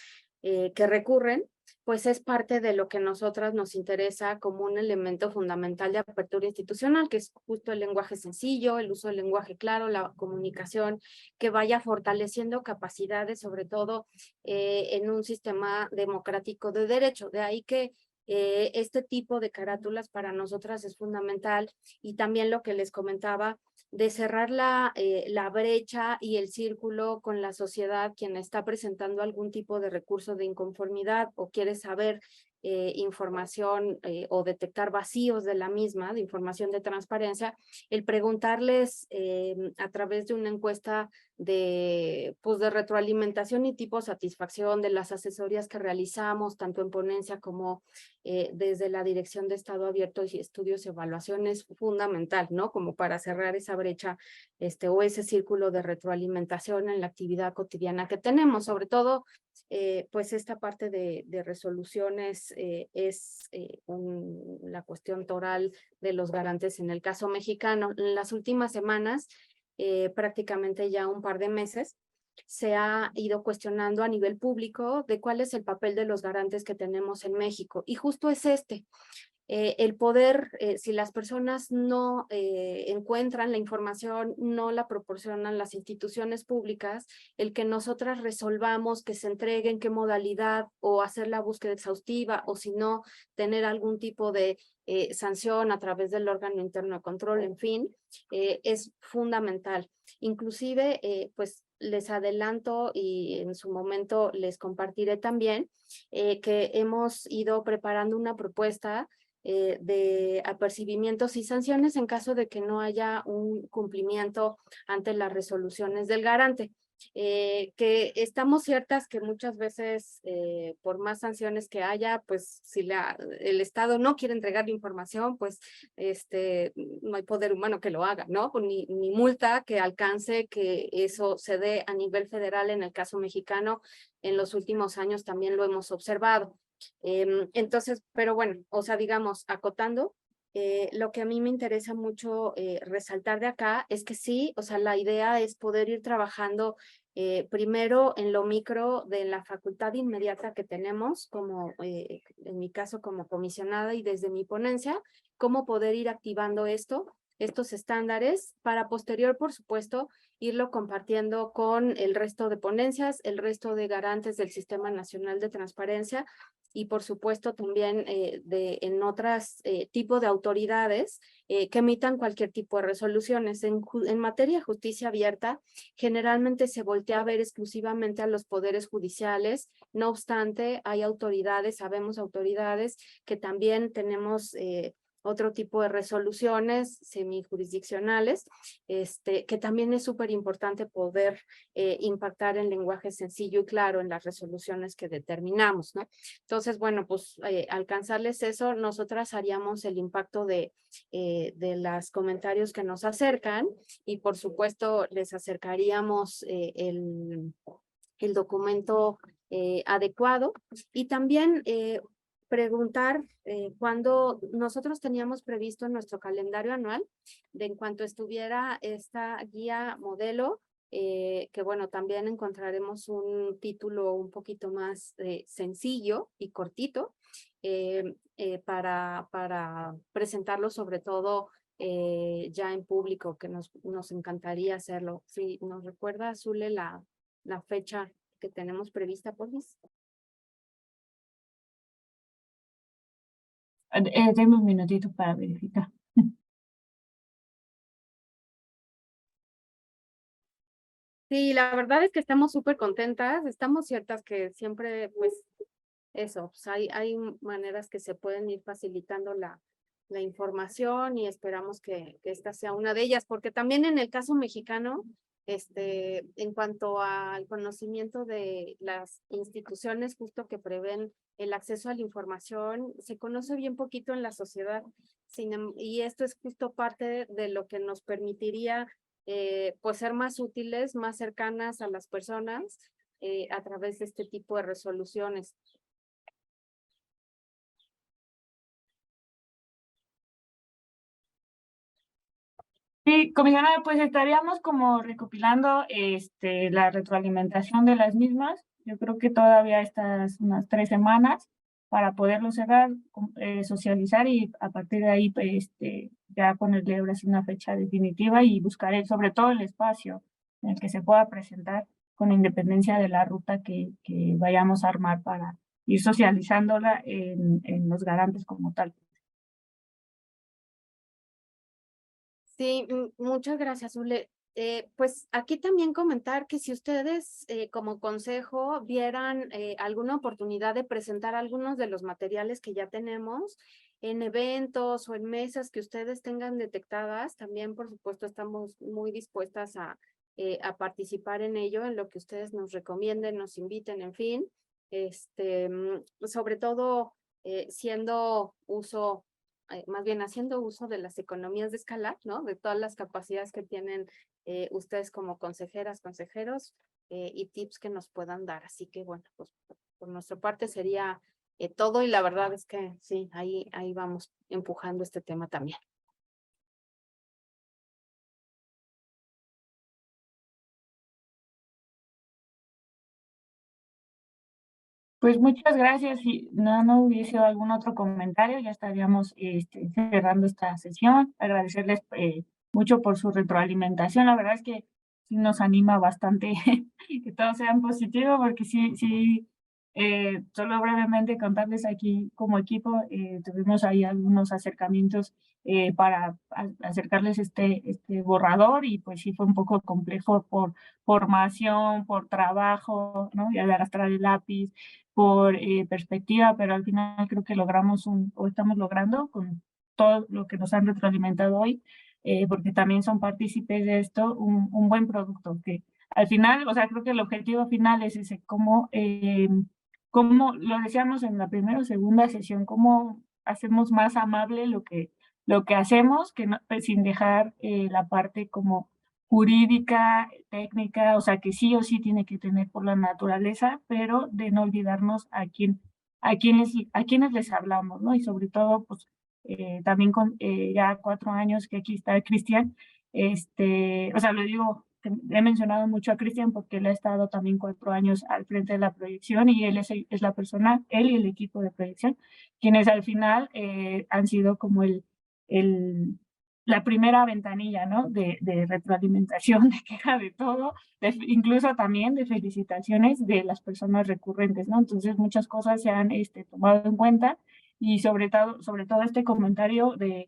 que recurren, pues es parte de lo que nosotras nos interesa como un elemento fundamental de apertura institucional, que es justo el lenguaje sencillo, el uso del lenguaje claro, la comunicación que vaya fortaleciendo capacidades, sobre todo en un sistema democrático de derecho. De ahí que este tipo de carátulas para nosotras es fundamental, y también lo que les comentaba de cerrar la brecha y el círculo con la sociedad, quien está presentando algún tipo de recurso de inconformidad o quiere saber información o detectar vacíos de la misma, de información de transparencia, el preguntarles a través de una encuesta de retroalimentación y tipo satisfacción de las asesorías que realizamos, tanto en ponencia como desde la Dirección de Estado Abierto y Estudios y Evaluación es fundamental, ¿no? Como para cerrar esa brecha o ese círculo de retroalimentación en la actividad cotidiana que tenemos, sobre todo pues esta parte de resoluciones es la cuestión toral de los garantes en el caso mexicano. En las últimas semanas, prácticamente ya un par de meses, se ha ido cuestionando a nivel público de cuál es el papel de los garantes que tenemos en México. Y justo es el poder, si las personas no encuentran la información, no la proporcionan las instituciones públicas, el que nosotras resolvamos que se entregue en qué modalidad o hacer la búsqueda exhaustiva o si no, tener algún tipo de sanción a través del órgano interno de control, en fin, es fundamental. Inclusive, pues les adelanto y en su momento les compartiré también que hemos ido preparando una propuesta de apercibimientos y sanciones en caso de que no haya un cumplimiento ante las resoluciones del garante. Que estamos ciertas que muchas veces por más sanciones que haya, pues si el Estado no quiere entregar la información, pues no hay poder humano que lo haga, ¿no? Ni multa que alcance que eso se dé a nivel federal. En el caso mexicano, en los últimos años también lo hemos observado. Entonces, pero bueno, o sea, digamos, acotando, lo que a mí me interesa mucho resaltar de acá es que sí, o sea, la idea es poder ir trabajando primero en lo micro de la facultad inmediata que tenemos, como en mi caso como comisionada y desde mi ponencia, cómo poder ir activando estos estándares para posterior, por supuesto, irlo compartiendo con el resto de ponencias, el resto de garantes del Sistema Nacional de Transparencia y por supuesto también en otras tipos de autoridades que emitan cualquier tipo de resoluciones. En materia de justicia abierta, generalmente se voltea a ver exclusivamente a los poderes judiciales. No obstante, hay autoridades, sabemos autoridades que también tenemos otro tipo de resoluciones semijurisdiccionales, que también es súper importante poder impactar en lenguaje sencillo y claro en las resoluciones que determinamos, ¿no? Entonces, bueno, pues alcanzarles eso, nosotras haríamos el impacto de los comentarios que nos acercan y por supuesto les acercaríamos el documento adecuado y también preguntar cuando nosotros teníamos previsto en nuestro calendario anual, de en cuanto estuviera esta guía modelo, que bueno, también encontraremos un título un poquito más sencillo y cortito para presentarlo sobre todo ya en público, que nos encantaría hacerlo. Sí, ¿nos recuerda, Zule, la fecha que tenemos prevista, por favor? Deme un minutito para verificar. Sí, la verdad es que estamos súper contentas, estamos ciertas que siempre, pues, eso, pues hay maneras que se pueden ir facilitando la información y esperamos que esta sea una de ellas, porque también en el caso mexicano, en cuanto al conocimiento de las instituciones justo que prevén el acceso a la información, se conoce bien poquito en la sociedad, y esto es justo parte de lo que nos permitiría pues ser más útiles, más cercanas a las personas a través de este tipo de resoluciones. Sí, comisionada, pues estaríamos como recopilando la retroalimentación de las mismas. Yo creo que todavía estas unas 3 semanas para poderlo cerrar, socializar y a partir de ahí ya ponerle ahora sí una fecha definitiva y buscar sobre todo el espacio en el que se pueda presentar con independencia de la ruta que vayamos a armar para ir socializándola en los garantes como tal. Sí, muchas gracias, Zule. Pues aquí también comentar que si ustedes como consejo vieran alguna oportunidad de presentar algunos de los materiales que ya tenemos en eventos o en mesas que ustedes tengan detectadas, también por supuesto estamos muy dispuestas a participar en ello, en lo que ustedes nos recomienden, nos inviten, en fin. Sobre todo siendo uso, más bien haciendo uso de las economías de escala, ¿no? De todas las capacidades que tienen ustedes como consejeras, consejeros y tips que nos puedan dar. Así que bueno, pues por nuestra parte sería todo y la verdad es que sí, ahí vamos empujando este tema también. Pues muchas gracias. Si no hubiese algún otro comentario, ya estaríamos cerrando esta sesión. Agradecerles mucho por su retroalimentación. La verdad es que sí nos anima bastante que todos sean positivos, porque sí, solo brevemente contarles aquí como equipo, tuvimos ahí algunos acercamientos para acercarles este borrador y pues sí fue un poco complejo por formación, por trabajo, ¿no? Y arrastrar el lápiz, por perspectiva, pero al final creo que o estamos logrando con todo lo que nos han retroalimentado hoy, porque también son partícipes de esto, un buen producto que al final, o sea, creo que el objetivo final es ese, como lo decíamos en la primera o segunda sesión, cómo hacemos más amable lo que hacemos, que no, pues, sin dejar la parte como jurídica, técnica, o sea, que sí o sí tiene que tener por la naturaleza, pero de no olvidarnos a quienes les hablamos, ¿no? Y sobre todo, pues, también con ya 4 años que aquí está Cristian, o sea, lo digo, que he mencionado mucho a Cristian porque él ha estado también 4 años al frente de la proyección y él es la persona, él y el equipo de proyección, quienes al final han sido como la primera ventanilla, ¿no? De retroalimentación, de queja de todo, incluso también de felicitaciones de las personas recurrentes, ¿no? Entonces muchas cosas se han tomado en cuenta y sobre todo este comentario de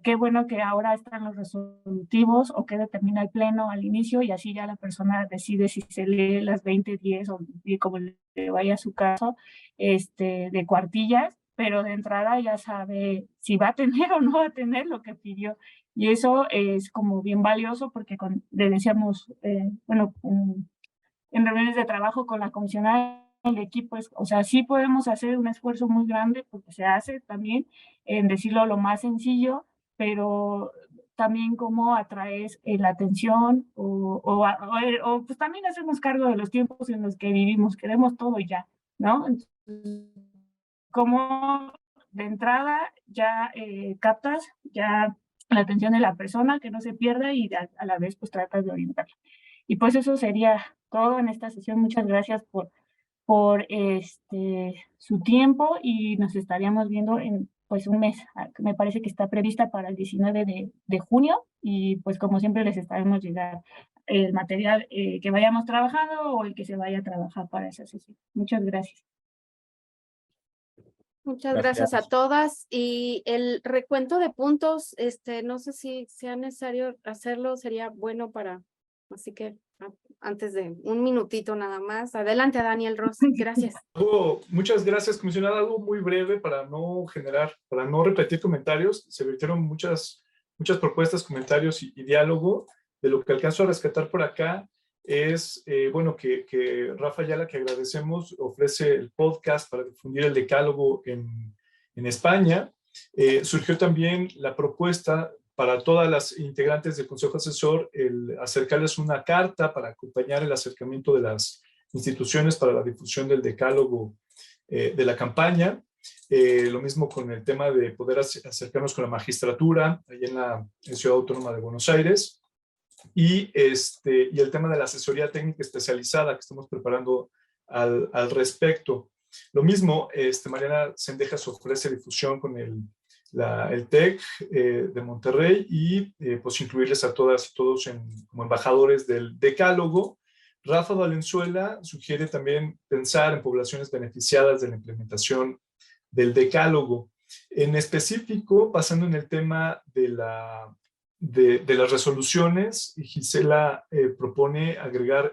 qué bueno que ahora están los resolutivos o que determina el pleno al inicio y así ya la persona decide si se lee las 20, 10 o como le vaya a su caso, de cuartillas, pero de entrada ya sabe si va a tener o no va a tener lo que pidió. Y eso es como bien valioso porque le decíamos, en reuniones de trabajo con la comisionada, el equipo, o sea, sí podemos hacer un esfuerzo muy grande porque se hace también, en decirlo lo más sencillo, pero también cómo atraes la atención o pues también hacemos cargo de los tiempos en los que vivimos, queremos todo ya, ¿no? Entonces, como de entrada ya captas ya la atención de la persona, que no se pierda y a la vez pues tratas de orientarla. Y pues eso sería todo en esta sesión. Muchas gracias por su tiempo y nos estaríamos viendo en pues un mes. Me parece que está prevista para el 19 de junio y pues como siempre les estaremos llegar el material que vayamos trabajando o el que se vaya a trabajar para esa sesión. Muchas gracias. Muchas gracias a todas y el recuento de puntos, no sé si sea necesario hacerlo, sería bueno así que antes de un minutito nada más. Adelante, Daniel Rossi, gracias. Muchas gracias, comisionada. Algo muy breve para no repetir comentarios. Se vertieron muchas propuestas, comentarios y diálogo. De lo que alcanzo a rescatar por acá es, que Rafa Ayala, que agradecemos, ofrece el podcast para difundir el decálogo en España. Surgió también la propuesta para todas las integrantes del Consejo Asesor, el acercarles una carta para acompañar el acercamiento de las instituciones para la difusión del decálogo de la campaña. Lo mismo con el tema de poder acercarnos con la magistratura, ahí en Ciudad Autónoma de Buenos Aires. Y el tema de la asesoría técnica especializada que estamos preparando al respecto. Lo mismo, Mariana Cendejas ofrece difusión con el TEC de Monterrey y pues incluirles a todas y todos como embajadores del decálogo. Rafa Valenzuela sugiere también pensar en poblaciones beneficiadas de la implementación del decálogo. En específico, pasando en el tema de las resoluciones, Gisela propone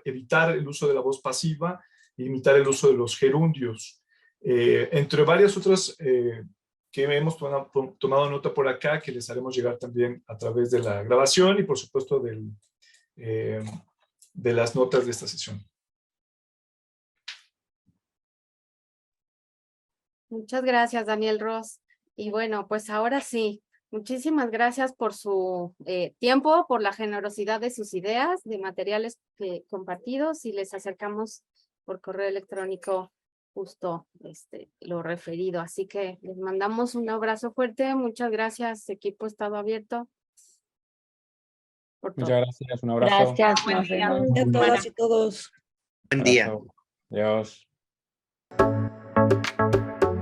evitar el uso de la voz pasiva y limitar el uso de los gerundios. Entre varias otras que hemos tomado nota por acá, que les haremos llegar también a través de la grabación y por supuesto de las notas de esta sesión. Muchas gracias, Daniel Ross. Y bueno, pues ahora sí, muchísimas gracias por su tiempo, por la generosidad de sus ideas, de materiales compartidos, y les acercamos por correo electrónico justo lo referido. Así que les mandamos un abrazo fuerte. Muchas gracias, equipo Estado Abierto. Por todo. Muchas gracias, un abrazo. Gracias, Buen nos día. vemos. A todas y todos. Buen día. Abrazo. Adiós.